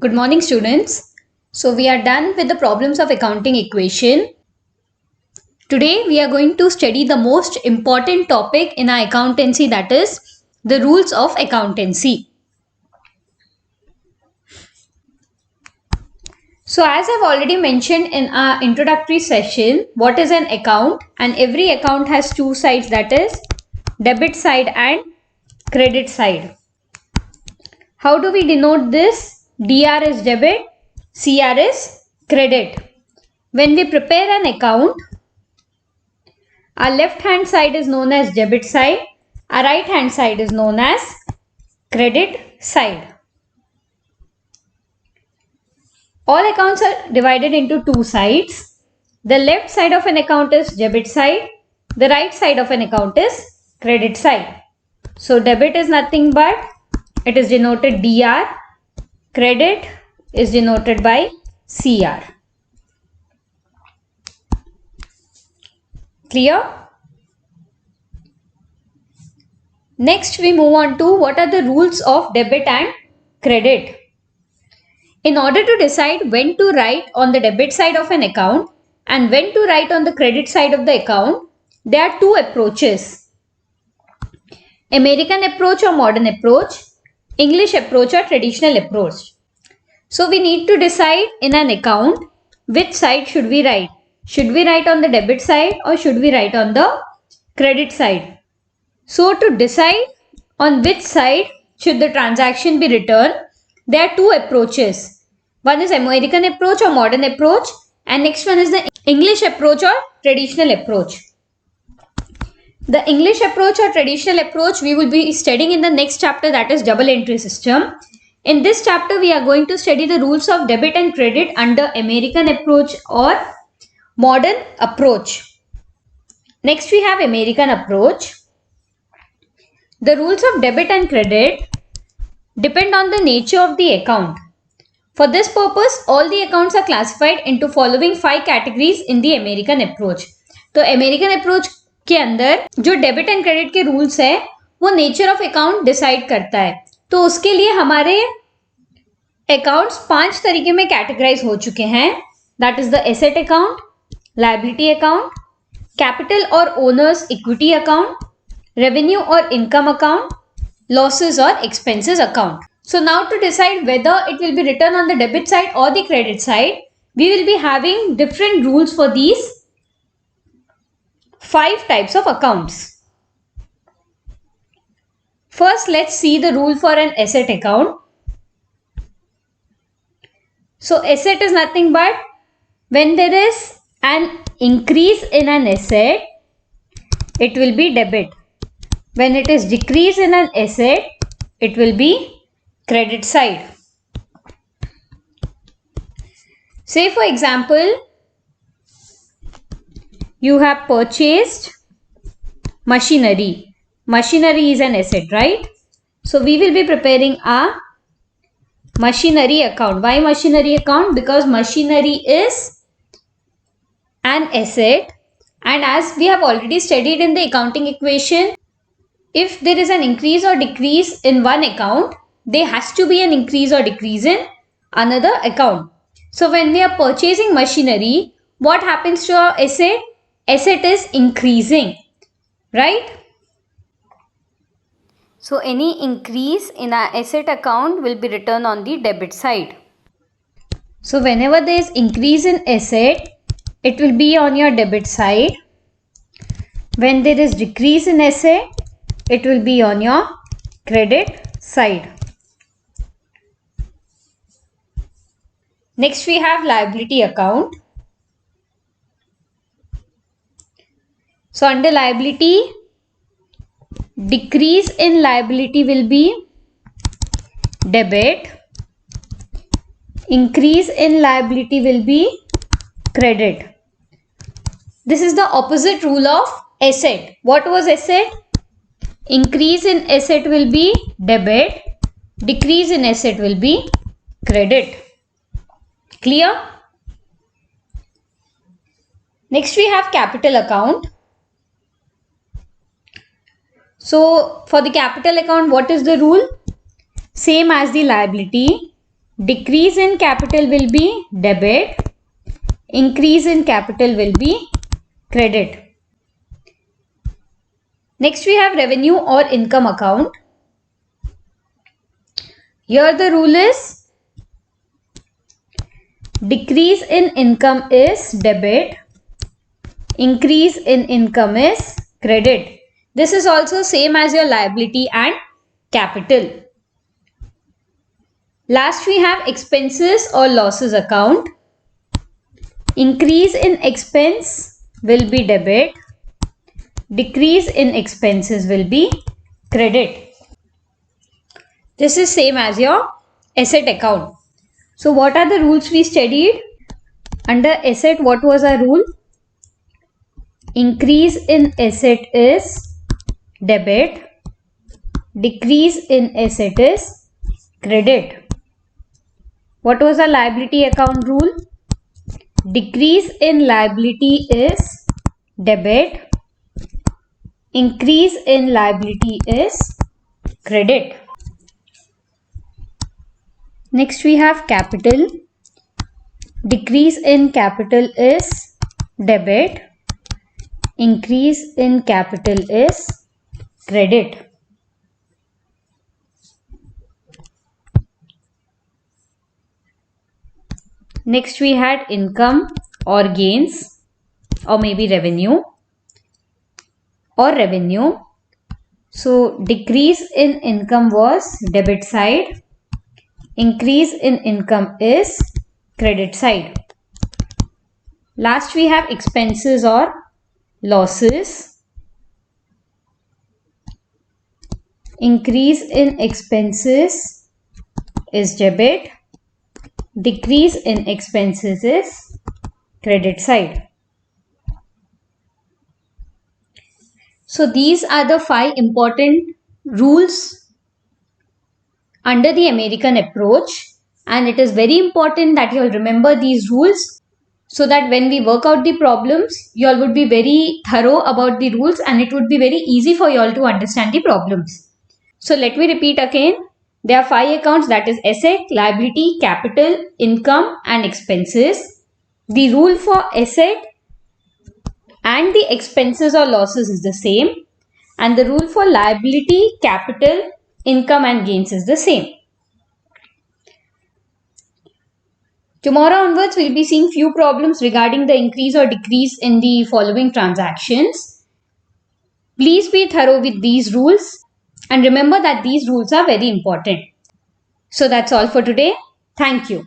Good morning, students. So we are done with the problems of accounting equation. Today we are going to study the most important topic in our accountancy, that is the rules of accountancy. So as I've already mentioned in our introductory session, what is an account? And every account has two sides, that is debit side and credit side. How do we denote this? DR is debit, CR is credit. When we prepare an account, our left hand side is known as debit side, our right hand side is known as credit side. All accounts are divided into two sides. The left side of an account is debit side, the right side of an account is credit side. So debit is nothing but it is denoted DR, credit is denoted by CR. Clear? Next we move on to what are the rules of debit and credit. In order to decide when to write on the debit side of an account and when to write on the credit side of the account, there are two approaches. American approach or modern approach, English approach or traditional approach. So we need to decide in an account which side should we write. Should we write on the debit side or should we write on the credit side? So to decide on which side should the transaction be written, there are two approaches. One is American approach or modern approach, and next one is the English approach or traditional approach. The English approach or traditional approach we will be studying in the next chapter, that is double entry system. In this chapter we are going to study the rules of debit and credit under American approach or modern approach. Next we have American approach. The rules of debit and credit depend on the nature of the account. For this purpose, all the accounts are classified into following 5 categories in the American approach. तो American approach के अंदर जो debit and credit के rules है वो nature of account decide करता है. तो उसके लिए हमारे अकाउंट्स 5 तरीके में कैटेगराइज हो चुके हैं. That is the asset account, liability account, capital और owners equity account, revenue or income account, losses or expenses account. So now to decide whether it will be written on the debit side or the credit side, we will be having different rules for these 5 types of accounts. First, let's see the rule for an asset account. So asset is nothing but when there is an increase in an asset, it will be debit. When it is decrease in an asset, it will be credit side. Say for example, you have purchased machinery. Machinery is an asset, right? So we will be preparing a machinery account. Why machinery account? Because machinery is an asset, and as we have already studied in the accounting equation, if there is an increase or decrease in one account, there has to be an increase or decrease in another account. So when we are purchasing machinery, what happens to our asset? Asset is increasing, right? So any increase in our asset account will be written on the debit side. So whenever there is increase in asset, it will be on your debit side. When there is decrease in asset, it will be on your credit side. Next we have liability account. So under liability, decrease in liability will be debit, increase in liability will be credit. This is the opposite rule of asset. What was asset? Increase in asset will be debit, decrease in asset will be credit. Clear? Next we have capital account. So for the capital account, what is the rule? Same as the liability. Decrease in capital will be debit. Increase in capital will be credit. Next we have revenue or income account. Here the rule is decrease in income is debit. Increase in income is credit. This is also same as your liability and capital. Last we have expenses or losses account. Increase in expense will be debit. Decrease in expenses will be credit. This is same as your asset account. So what are the rules we studied? Under asset, what was our rule? Increase in asset is debit. Decrease in asset is credit. What was our liability account rule? Decrease in liability is debit. Increase in liability is credit. Next we have capital. Decrease in capital is debit. Increase in capital is credit. Next we had income or gains or maybe revenue or revenue. So decrease in income was debit side. Increase in income is credit side. Last we have expenses or losses. Increase in expenses is debit. Decrease in expenses is credit side. So these are the 5 important rules under the American approach, and it is very important that you all remember these rules so that when we work out the problems, you all would be very thorough about the rules and it would be very easy for you all to understand the problems. So let me repeat again. There are 5 accounts, that is asset, liability, capital, income and expenses. The rule for asset and the expenses or losses is the same, and the rule for liability, capital, income and gains is the same. Tomorrow onwards, we'll be seeing few problems regarding the increase or decrease in the following transactions. Please be thorough with these rules and remember that these rules are very important. So that's all for today. Thank you.